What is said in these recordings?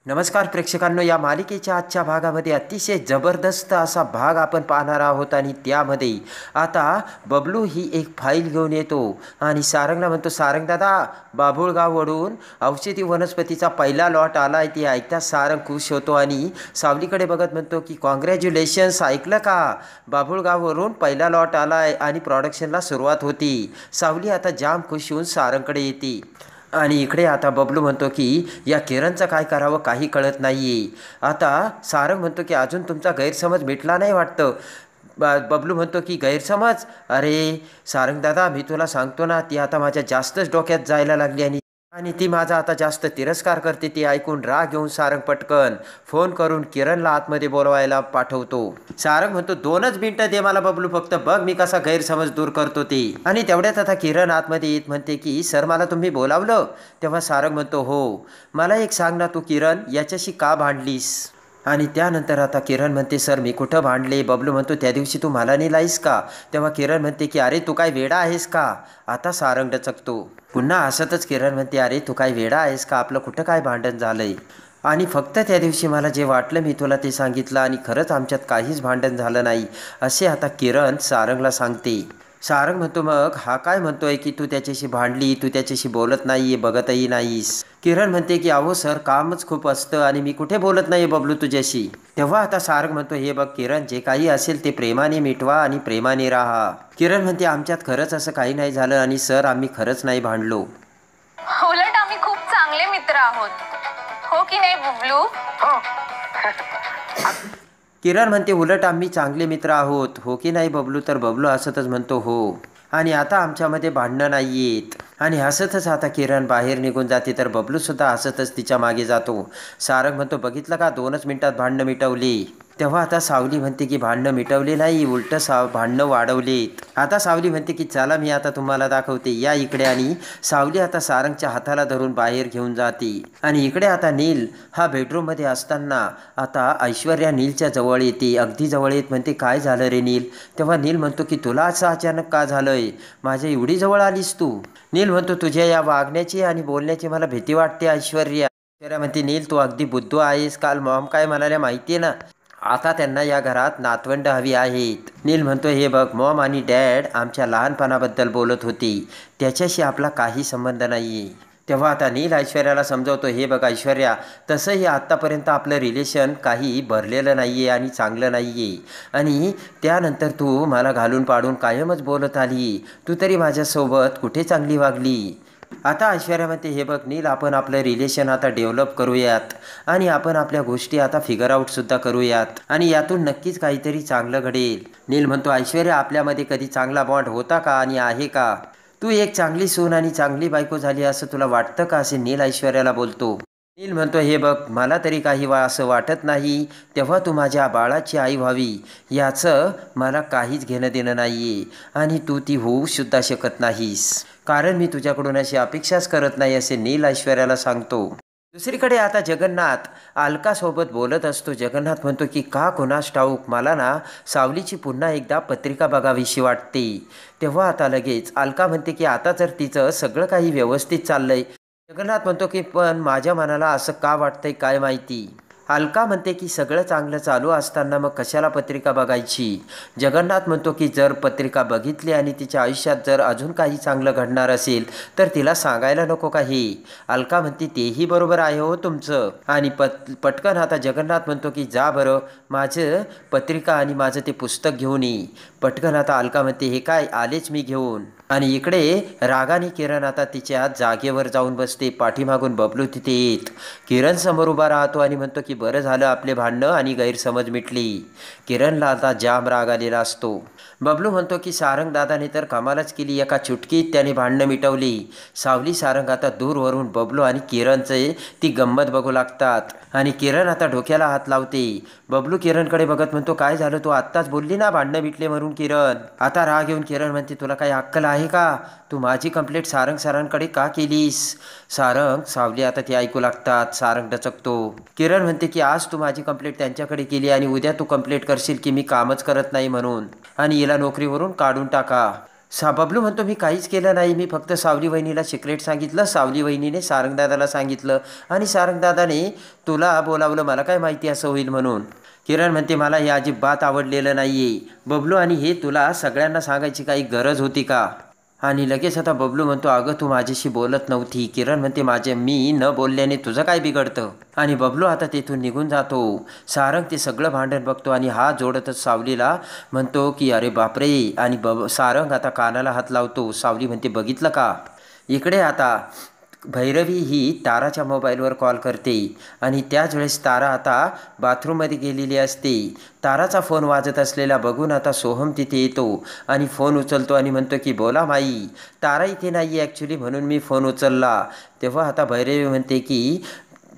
नमस्कार प्रेक्षकांनो, या मालिकेच्या आजच्या भागामध्ये अतिशय जबरदस्त असा भाग आपण पाहणार आहोत. आणि त्यामध्ये आता बबलू ही एक फाईल घेऊन येतो आणि सारंगला म्हणतो, सारंग दादा, बाभुळगाववरून औषधी वनस्पतीचा पहिला लॉट आला आहे. ती ऐकताच सारंग खुश होतो आणि सावलीकडे बघत म्हणतो की कॉंग्रॅच्युलेशन्स, ऐकलं का, बाभुळगाववरून पहिला लॉट आला आहे आणि प्रोडक्शनला सुरुवात होती. सावली आता जाम खुश होऊन सारंगकडे येते आणि इकडे आता बबलू म्हणतो की या किरणचं काय करावं काही कळत नाही आहे. आता सारंग म्हणतो की अजून तुमचा गैरसमज मिटला नाही वाटतं. बबलू म्हणतो की गैरसमज, अरे सारंग दादा, मी तुला सांगतो ना, ती आता माझ्या जास्तच डोक्यात जायला लागली आणि आणि ती माझा आता जास्त तिरस्कार करते. ती ऐकून राग घेऊन सारंग पटकन फोन करून किरणला आतमध्ये बोलवायला पाठवतो. सारंग म्हणतो, 2च मिनिटं दे मला बबलू, फक्त बघ मी कसा गैरसमज दूर करतो ते. आणि तेवढ्यात आता किरण आतमध्ये येत म्हणते की सर, मला तुम्ही बोलावलं. तेव्हा सारंग म्हणतो, हो, मला एक सांग ना, तू किरण याच्याशी का भांडलीस. आणि त्यानंतर आता किरण म्हणते, सर मी कुठं भांडले. बबलू म्हणतो, त्या दिवशी तू मला नेलायस का. तेव्हा किरण म्हणते की अरे तू काय वेडा आहेस का. आता सारंग डचकतो. पुन्हा हसतच किरण म्हणते, अरे तू काय वेडा आहेस का, आपलं कुठं काय भांडण झालंय. आणि फक्त त्या दिवशी मला जे वाटलं मी तुला ते सांगितलं आणि खरंच आमच्यात काहीच भांडण झालं नाही, असे आता किरण सारंगला सांगते. सारंग म्हणतो, मग हा काय म्हणतोय की तू त्याच्याशी भांडली, तू त्याच्याशी बोलत नाहीये, बघतही नाहीस. किरण म्हणते की अहो सर, कामच खूप असतं आणि मी कुठे बोलत नाही बबलू तुझ्याशी. तेव्हा आता सारंग म्हणतो, हे बघ किरण, जे काही असेल ते प्रेमाने मिटवा आणि प्रेमाने राहा. किरण म्हणते, आमच्यात खरंच असं काही नाही झालं आणि सर आम्ही खरंच नाही भांडलो. उलट आम्ही खूप चांगले मित्र आहोत, हो की नाही बबलू. हो. किरण म्हणते, उलट आम्ही चांगले मित्र आहोत, हो की नाही बबलू. तर बबलू हसतच म्हणतो, हो, आणि आता आमच्यामध्ये भांडणं नाही येत. आणि हसतच आता किरण बाहेर निघून जाते. तर बबलू सुद्धा हसतच तिच्या मागे जातो. सारंग म्हणतो, बघितलं का, 2च मिनिटात भांडणं मिटवली. तेव्हा आता सावली म्हणते की भांडणं मिटवले नाही, उलट भांडणं वाढवलीत. आता सावली म्हणते की चला मी आता तुम्हाला दाखवते, या इकडे. आणि सावली आता सारंगच्या हाताला धरून बाहेर घेऊन जाते. आणि इकडे आता नील हा बेडरूममध्ये असताना आता ऐश्वर्या नीलच्या जवळ येते. अगदी जवळ येत म्हणते, काय झालं रे नील. तेव्हा नील म्हणतो की तुला असं अचानक का झालंय, माझ्या एवढी जवळ आलीस तू. नील म्हणतो, तुझ्या या वागण्याची आणि बोलण्याची मला भीती वाटते ऐश्वर्या. ऐश्वर्या म्हणते, नील तू अगदी बुद्धू आहेस, काल मॉम काय म्हणाल्या माहिती आहे ना, आता त्यांना या घरात नातवंड हवी आहेत. नील म्हणतो, हे बघ, मॉम आणि डॅड आमच्या लहानपणाबद्दल बोलत होती, त्याच्याशी आपला काही संबंध नाही आहे. तेव्हा आता नील ऐश्वर्याला समजवतो, हे बघ ऐश्वर्या, तसंही आत्तापर्यंत आपलं रिलेशन काही भरलेलं नाही आहे आणि चांगलं नाही आहे. आणि त्यानंतर तू मला घालून पाडून कायमच बोलत आली, तू तरी माझ्यासोबत कुठे चांगली वागली. आता ऐश्वर्या म्हणते, हे बघ नील, आपण आपलं रिलेशन आता डेव्हलप करूयात आणि आपण आपल्या गोष्टी आता फिगर आउटसुद्धा करूयात आणि यातून नक्कीच काहीतरी चांगलं घडेल. नील म्हणतो, ऐश्वर्या, आपल्यामध्ये कधी चांगला बॉन्ड होता का आणि आहे का. तू एक चांगली सून आणि चांगली बायको झाली असं तुला वाटतं का, असे नील ऐश्वर्याला बोलतो. नील म्हणतो, हे बघ, मला तरी काही असं वाटत नाही. तेव्हा तू माझ्या बाळाची आई व्हावी याचं मला काहीच घेणं देणं नाही आहे आणि तू ती होऊ सुद्धा शकत नाहीस, कारण मी तुझ्याकडून अशी अपेक्षाच करत नाही, असे नील ऐश्वर्याला सांगतो. दुसरीकडे आता जगन्नाथ अलकासोबत बोलत असतो. जगन्नाथ म्हणतो की का कुणास ठाऊक, मला ना सावलीची पुन्हा एकदा पत्रिका बघावीशी वाटते. तेव्हा आता लगेच अलका म्हणते की आता जर तिचं सगळं काही व्यवस्थित चाललंय. जगन्नाथ म्हणतो की पण माझ्या मनाला असं का वाटतंय काय माहिती. अलका म्हणते की सगळं चांगलं चालू असताना मग कशाला पत्रिका बघायची. जगन्नाथ म्हणतो की जर पत्रिका बघितली आणि तिच्या आयुष्यात जर अजून काही चांगलं घडणार असेल तर तिला सांगायला नको काही. अलका म्हणते, तेही बरोबर आहे हो तुमचं. आणि पटकन आता जगन्नाथ म्हणतो की जा बरं, माझं पत्रिका आणि माझं ते पुस्तक घेऊन ये. पटकन आता अलका म्हणते, हे काय, आलेच मी घेऊन. आणि इकडे रागाने किरण आता तिच्या जागेवर जाऊन बसते. पाठीमागून बबलू तिथे येत किरण समोर उभा राहतो आणि म्हणतो की बरं झालं आपले भांडणं आणि गैरसमज मिटली. किरणला आता जाम राग आलेला असतो. बबलू म्हणतो की सारंग दादाने तर कमालच केली, एका चुटकीत त्याने भांडणं मिटवली. सावली सारंग आता दूरवरून बबलू आणि किरणचे ती गंमत बघू लागतात आणि किरण आता डोक्याला हात लावते. बबलू किरणकडे बघत म्हणतो, काय झालं, तू आत्ताच बोलली ना भांडणं मिटले म्हणून. किरण आता राग येऊन किरण म्हणते, तुला काही अक्कल आहे का, तू माझी कंप्लेंट सारंग सरांकडे का केलीस. सारंग सावली आता ती ऐकू लागतात. सारंग डचकतो. किरण म्हणते की आज तू माझी कंप्लेंट त्यांच्याकडे केली आणि उद्या तू कंप्लेंट करशील की मी कामच करत नाही म्हणून आणि हिला नोकरीवरून काढून टाका. बबलू म्हणतो मी काहीच केलं नाही, मी फक्त सावली वहिनीला सिक्रेट सांगितलं, सावली वहिनीने सारंगदादाला सांगितलं आणि सारंगदादाने तुला बोलावलं, मला काय माहिती असं होईल म्हणून. किरण म्हणते मला हे अजिबात आवडलेलं नाही आहे बबलू, आणि हे तुला सगळ्यांना सांगायची काही गरज होती का. आणि लगेच आता बबलू म्हणतो अगं तू माझ्याशी बोलत नव्हती. किरण म्हणते मी न बोलल्याने तुझं काय बिघडतं. आणि बबलू आता तेथून निघून जातो. सारंग ते सगळं भांडण बघतो आणि हात जोडतच सावलीला म्हणतो की अरे बापरे. आणि सारंग आता कानाला हात लावतो. सावली म्हणते बघितलं का. इकडे आता भैरवी ही ताराच्या मोबाईलवर कॉल करते आणि त्याच वेळेस तारा आता बाथरूममध्ये गेलेली असते. ताराचा फोन वाजत असलेला बघून आता सोहम तिथे येतो आणि फोन उचलतो आणि म्हणतो की बोला माई. तारा इथे नाही आहे ॲक्च्युली म्हणून मी फोन उचलला. तेव्हा आता भैरवी म्हणते की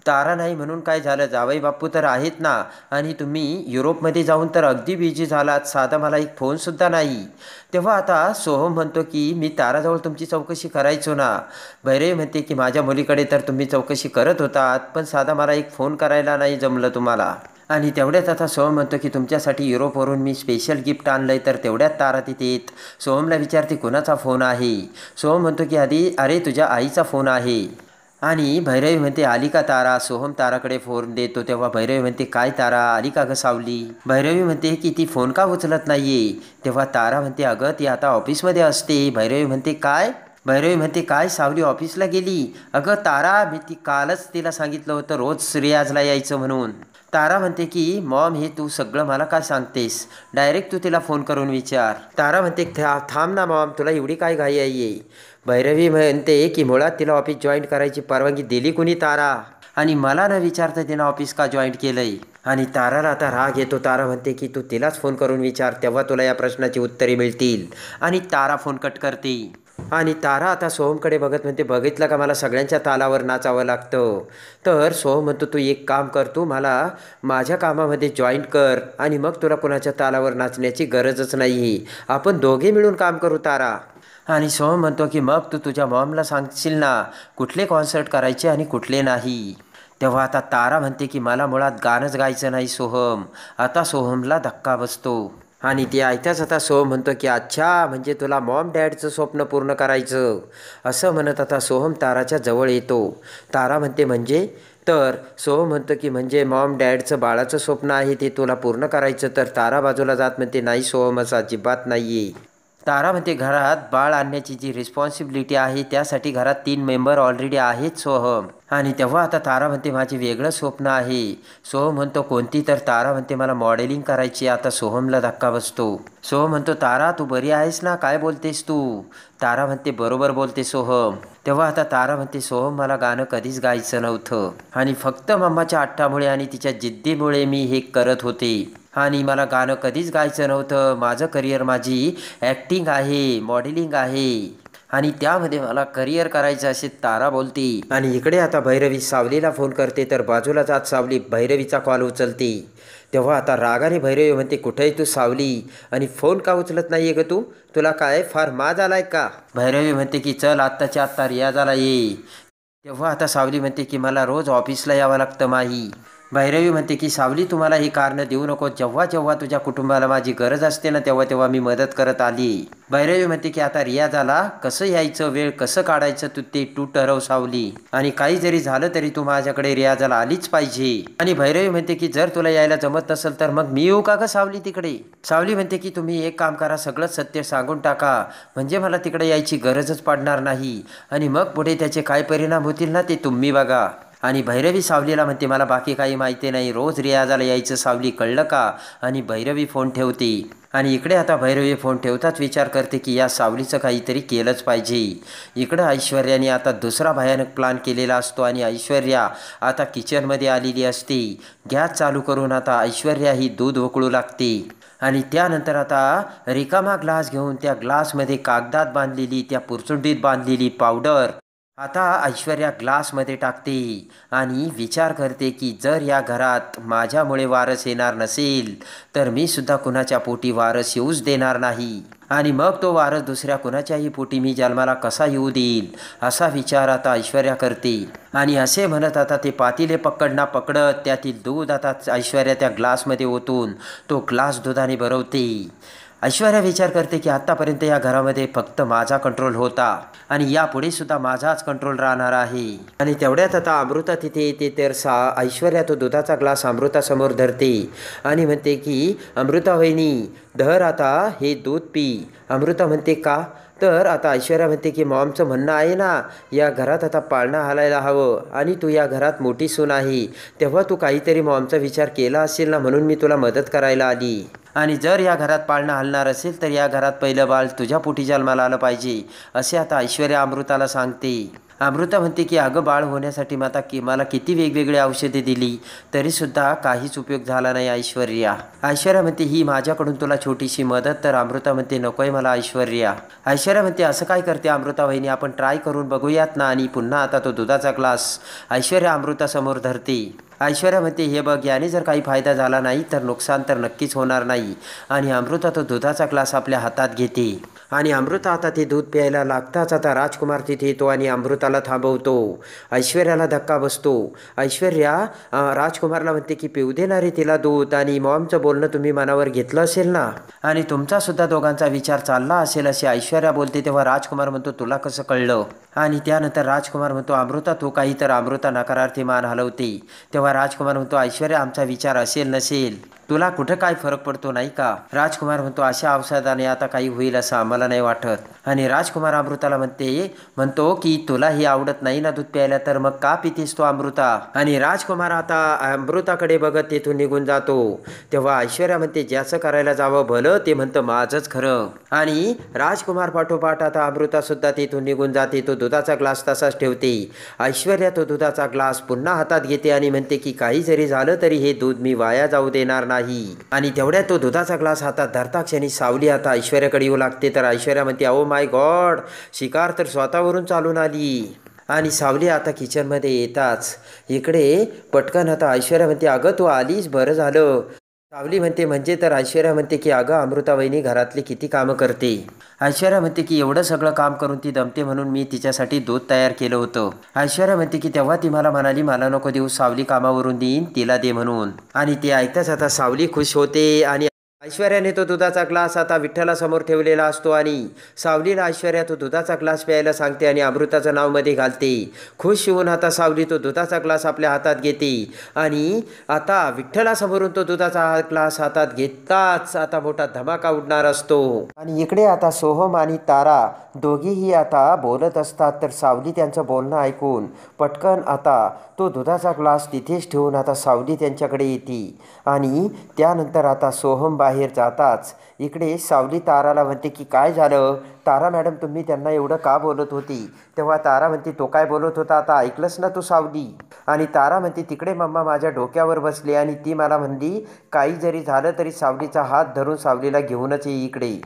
तारा नाही म्हणून काय झालं, जावई बापू तर आहेत ना, आणि तुम्ही युरोपमध्ये जाऊन तर अगदी बिझी झालात, साधा मला एक फोनसुद्धा नाही. तेव्हा आता सोहम म्हणतो की मी ताराजवळ तुमची चौकशी करायचो ना. भैरवी म्हणते की माझ्या मुलीकडे तर तुम्ही चौकशी करत होतात, पण साधा मला एक फोन करायला नाही जमलं तुम्हाला. आणि तेवढ्यात आता सोहम म्हणतो की तुमच्यासाठी युरोपवरून मी स्पेशल गिफ्ट आणलं आहे. तर तेवढ्यात तारा तिथे येत सोहमला विचारते कुणाचा फोन आहे. सोहम म्हणतो की आधी अरे तुझ्या आईचा फोन आहे. आणि भैरवी म्हणते आली का तारा. सोहम ताराकडे फोन देतो. तेव्हा भैरवी म्हणते काय तारा आली का ग सावली. भैरवी म्हणते की ती फोन का उचलत नाहीये. तेव्हा तारा म्हणते अगं ती आता ऑफिसमध्ये असते. भैरवी म्हणते काय. भैरवी म्हणते काय सावली ऑफिसला गेली. अगं तारा मी कालच तिला सांगितलं होतं रोज रियाजला यायचं म्हणून. तारा म्हणते की मॉम हे तू सगळं मला काय सांगतेस, डायरेक्ट तू तिला फोन करून विचार. तारा म्हणते थांब ना मॉम तुला एवढी काय घाई आहे. भैरवी म्हणते की मुळात तिला ऑफिस जॉईन करायची परवानगी दिली कुणी तारा, आणि मला न विचारता तिनं ऑफिस का जॉईन केलंय. आणि ताराला आता राग येतो. तारा म्हणते की तू तिलाच फोन करून विचार, तेव्हा तुला या प्रश्नाची उत्तरे मिळतील. आणि तारा फोन कट करते. आणि तारा आता सोहमकडे बघत म्हणते बघितलं का मला सगळ्यांच्या तालावर नाचावं लागतं. तर सोहम म्हणतो तू एक काम कर, तू मला माझ्या कामामध्ये जॉईन कर आणि मग तुला कुणाच्या तालावर नाचण्याची गरजच नाही. आपण दोघे मिळून काम करू तारा. आणि सोहम म्हणतो की मग तू तुझ्या मॉमला सांगशील ना कुठले कॉन्सर्ट करायचे आणि कुठले नाही. तेव्हा आता तारा म्हणते की मला मुळात गाणंच गायचं नाही सोहम. आता सोहमला धक्का बसतो. आणि ते ऐकताच आता सोहम म्हणतो की अच्छा म्हणजे तुला मॉम डॅडचं स्वप्न पूर्ण करायचं. असं म्हणत आता सोहम ताराच्या जवळ येतो. तारा म्हणते म्हणजे. तर सोहम म्हणतो की म्हणजे मॉम डॅडचं बाळाचं स्वप्न आहे ते तुला पूर्ण करायचं. तर तारा बाजूला जात म्हणते नाही सोहम असं अजिबात नाही आहे. तारा म्हणते घरात बाळ आणण्याची जी रिस्पॉन्सिबिलिटी आहे त्यासाठी घरात 3 मेंबर ऑलरेडी आहेत सोहम. आणि तेव्हा आता तारा म्हणते माझे वेगळं स्वप्न आहे. सोहम म्हणतो कोणती. तर तारा म्हणते मला मॉडेलिंग करायची. आता सोहमला धक्का बसतो. सोहम म्हणतो तारा तू बरी आहेस ना, काय बोलतेस तू. तारा म्हणते बरोबर बोलते सोहम. तेव्हा आता तारा म्हणते सोहम मला गाणं कधीच गायचं नव्हतं आणि फक्त मम्माच्या हट्टामुळे आणि तिच्या जिद्दीमुळे मी हे करत होते. आणि मला गाणं कधीच गायचं नव्हतं. माझं करिअर माझी ॲक्टिंग आहे, मॉडेलिंग आहे आणि त्यामध्ये मला करिअर करायचं असे तारा बोलते. आणि इकडे आता भैरवी सावलीला फोन करते. तर बाजूला जात सावली भैरवीचा कॉल उचलते. तेव्हा आता रागाने भैरवी म्हणते कुठे आहे तू सावली आणि फोन का उचलत नाही आहे ग तू, तुला काय फार माज आलाय का. भैरवी म्हणते की चल आत्ताच्या आत्ता रियाजाला ये. तेव्हा आता सावली म्हणते की मला रोज ऑफिसला यावं लागतं माही. भैरवी म्हणते की सावली तुम्हाला ही कारणं देऊ नको. जेव्हा जेव्हा तुझ्या कुटुंबाला माझी गरज असते ना तेव्हा तेव्हा मी मदत करत आली. भैरवी म्हणते की आता रियाजाला कसं यायचं, वेळ कसं काढायचं तू ठरव सावली, आणि काही जरी झालं तरी तू माझ्याकडे रियाजाला आलीच पाहिजे. आणि भैरवी म्हणते की जर तुला यायला जमत नसेल तर मग मी येऊ का ग सावली तिकडे. सावली म्हणते की तुम्ही एक काम करा, सगळं सत्य सांगून टाका म्हणजे मला तिकडे यायची गरजच पडणार नाही आणि मग पुढे त्याचे काय परिणाम होतील ना ते तुम्ही बघा. आणि भैरवी सावलीला म्हणते मला बाकी काही माहिती नाही, रोज रियाजाला यायचं सावली कळलं का. आणि भैरवी फोन ठेवते. आणि इकडे आता भैरवी फोन ठेवताच विचार करते की या सावलीचं काहीतरी केलंच पाहिजे. इकडं ऐश्वर्याने आता दुसरा भयानक प्लान केलेला असतो आणि ऐश्वर्या आता किचनमध्ये आलेली असते. गॅस चालू करून आता ऐश्वर्या ही दूध उकळू लागते. आणि त्यानंतर आता रिकामा ग्लास घेऊन त्या ग्लासमध्ये कागदात बांधलेली, त्या पुरचुंडीत बांधलेली पावडर आता ऐश्वर्या ग्लासमध्ये टाकते आणि विचार करते की जर या घरात माझ्यामुळे वारस येणार नसेल तर मी सुद्धा कुणाच्या पोटी वारस येऊच देणार नाही. आणि मग तो वारस दुसऱ्या कुणाच्याही पोटी मी जन्माला कसा येऊ देईल असा विचार आता ऐश्वर्या करते. आणि असे म्हणत आता ते पातेले पकडत त्यातील दूध आता ऐश्वर्या त्या ग्लासमध्ये ओतून तो ग्लास दुधाने भरवते. ऐश्वर्या विचार करते की आत्तापर्यंत या घरामध्ये फक्त माझा कंट्रोल होता आणि यापुढे सुद्धा माझाच कंट्रोल राहणार आहे. आणि तेवढ्यात आता अमृता तिथे येते तर ऐश्वर्या तो दुधाचा ग्लास अमृतासमोर धरते आणि म्हणते की अमृता वहिनी धर आता हे दूध पी. अमृता म्हणते का? तर आता ऐश्वर्या म्हणते की मॉमचं म्हणणं आहे ना या घरात आता पाळणं हालायला हवं आणि तू या घरात मोठी सून आहे तेव्हा तू काहीतरी मॉमचा विचार केला असेल ना म्हणून मी तुला मदत करायला आली. आणि जर या घरात पाळणं हलणार असेल तर या घरात पहिलं बाळ तुझ्या पोटी जन्माला आलं पाहिजे असे आता ऐश्वर्या अमृताला सांगते. अमृता म्हणते की अगं बाळ होण्यासाठी मला किती वेगवेगळी औषधे दिली तरीसुद्धा काहीच उपयोग झाला नाही ऐश्वर्या. ऐश्वर्या म्हणते ही माझ्याकडून तुला छोटीशी मदत. तर अमृता म्हणते नकोय मला ऐश्वर्या. ऐश्वर्या म्हणते असं काय करते अमृता वहिनी आपण ट्राय करून बघूयात ना. आणि पुन्हा आता तो दुधाचा ग्लास ऐश्वर्या अमृतासमोर धरते. ऐश्वर्या म्हणते हे बघ याने जर काही फायदा झाला नाही तर नुकसान तर नक्कीच होणार नाही. आणि अमृता तो दुधाचा ग्लास आपल्या हातात घेते आणि अमृता आता ते दूध प्यायला लागताच आता राजकुमार तिथे येतो आणि अमृताला थांबवतो. ऐश्वर्याला धक्का बसतो. ऐश्वर्या राजकुमारला म्हणते की पिऊ देणारे तिला दूध आणि मॉमचं बोलणं तुम्ही मनावर घेतलं असेल ना आणि तुमचा सुद्धा दोघांचा विचार चालला असेल असे ऐश्वर्या बोलते. तेव्हा राजकुमार म्हणतो तुला कसं कळलं? आणि त्यानंतर राजकुमार म्हणतो अमृता तू काही. तर अमृता नकारार्थी मान हलवते. तेव्हा राजकुमार म्हणतो ऐश्वर्या आमचा विचार असेल नसेल तुला कुठं काय फरक पडतो नाही का? राजकुमार म्हणतो अशा औषधाने आता काही होईल असं आम्हाला नाही वाटत. आणि राजकुमार अमृताला म्हणतो की तुला ही आवडत नाही ना दूध प्यायला तर मग का पितीस तो अमृता? आणि राजकुमार आता अमृताकडे बघत तिथून निघून जातो. तेव्हा ऐश्वर्या म्हणते ज्याचं करायला जावं भलं ते म्हणतं माझंच खरं. आणि राजकुमार पाठोपाठ आता अमृता सुद्धा तिथून निघून जाते. तो दुधाचा ग्लास तसाच ठेवते. ऐश्वर्या तो दुधाचा ग्लास पुन्हा हातात घेते आणि म्हणते की काही जरी झालं तरी हे दूध मी वाया जाऊ देणार नाही. आणि तेवढ्यात तो दुधाचा ग्लास हातात धरता क्षणी सावली आता ऐश्वर्याकडे येऊ लागते. तर ऐश्वर्या म्हणते ओ माय गॉड शिकार तर स्वतःवरून चालून आली. आणि सावली आता किचनमध्ये येताच इकडे पटकन आता ऐश्वर्या म्हणते अगं तू आलीस बरं झालं. सावली म्हणते म्हणजे? तर ऐश्वर्या म्हणते की अगं अमृता वहिनी घरातली किती कामं करते. ऐश्वर्या म्हणते की एवढं सगळं काम करून ती दमते म्हणून मी तिच्यासाठी दूध तयार केलं होतं. ऐश्वर्या म्हणते की तेव्हा ती मला म्हणाली मला नको देऊ सावली कामावरून देईन तिला दे म्हणून. आणि ते ऐकताच आता सावली खुश होते आणि ऐश्वर्याने तो दुधाचा ग्लास आता विठ्ठलासमोर ठेवलेला असतो आणि सावलीला ऐश्वर्या तो दुधाचा ग्लास प्यायला सांगते आणि अमृताचं नाव मध्ये घालते. खुश होऊन आता सावली तो दुधाचा ग्लास आपल्या हातात घेते आणि आता विठ्ठलासमोरून तो दुधाचा ग्लास हातात घेताच आता मोठा धमाका उडणार असतो. आणि इकडे आता सोहम आणि तारा दोघीही आता बोलत असतात. तर सावली त्यांचं बोलणं ऐकून पटकन आता तो दुधाचा ग्लास तिथेच ठेवून आता सावली त्यांच्याकडे येते. आणि त्यानंतर आता सोहम बाहेर जाताच इकडे सावली ताराला म्हणते की काय झालं तारा मॅडम तुम्ही त्यांना एवढं का बोलत होती? तेव्हा तारा म्हणते तो काय बोलत होता आता ऐकलंस ना तू सावली? आणि तारा म्हणते तिकडे मम्मा माझ्या डोक्यावर बसली आणि ती मला म्हणली काही जरी झालं तरी सावलीचा हात धरून सावलीला घेऊनच ये इकडे.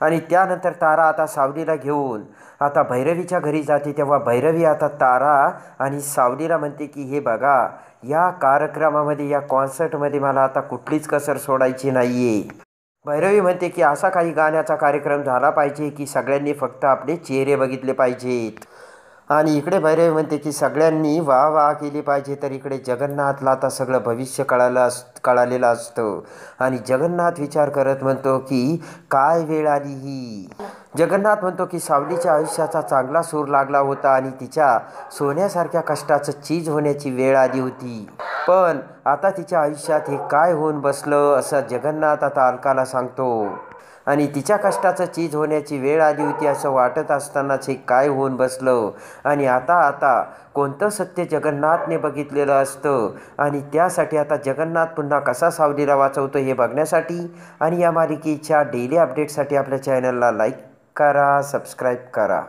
आणि त्यानंतर तारा आता सावलीला घेऊन आता भैरवीच्या घरी जाते. तेव्हा भैरवी आता तारा आणि सावलीला म्हणते की हे बघा या कार्यक्रमामध्ये या कॉन्सर्टमध्ये मला आता कुठलीच कसर सोडायची नाही आहे. भैरवी म्हणते की असा काही गाण्याचा कार्यक्रम झाला पाहिजे की सगळ्यांनी फक्त आपले चेहरे बघितले पाहिजेत. आणि इकडे भैरवी म्हणते की सगळ्यांनी वाह वाह केली पाहिजे. तर इकडे जगन्नाथला आता सगळं भविष्य कळालेलं असतं आणि जगन्नाथ विचार करत म्हणतो की काय वेळ आली ही. जगन्नाथ म्हणतो की सावलीच्या आयुष्याचा चांगला सूर लागला होता आणि तिच्या सोन्यासारख्या कष्टाचं चीज होण्याची वेळ आली होती. पण आता तिच्या आयुष्यात हे काय होऊन बसलं असं जगन्नाथ आता अलकाला सांगतो. आणि तिच्या कष्टाचं चीज होण्याची वेळ आली होती असं वाटत असतानाच हे काय होऊन बसलं. आणि आता कोणतं सत्य जगन्नाथने बघितलेलं असतं आणि त्यासाठी आता जगन्नाथ पुन्हा कसा सावलीला वाचवतो हे बघण्यासाठी आणि या मालिकेच्या डेली अपडेटसाठी आपल्या चॅनलला लाईक करा, सबस्क्राईब करा.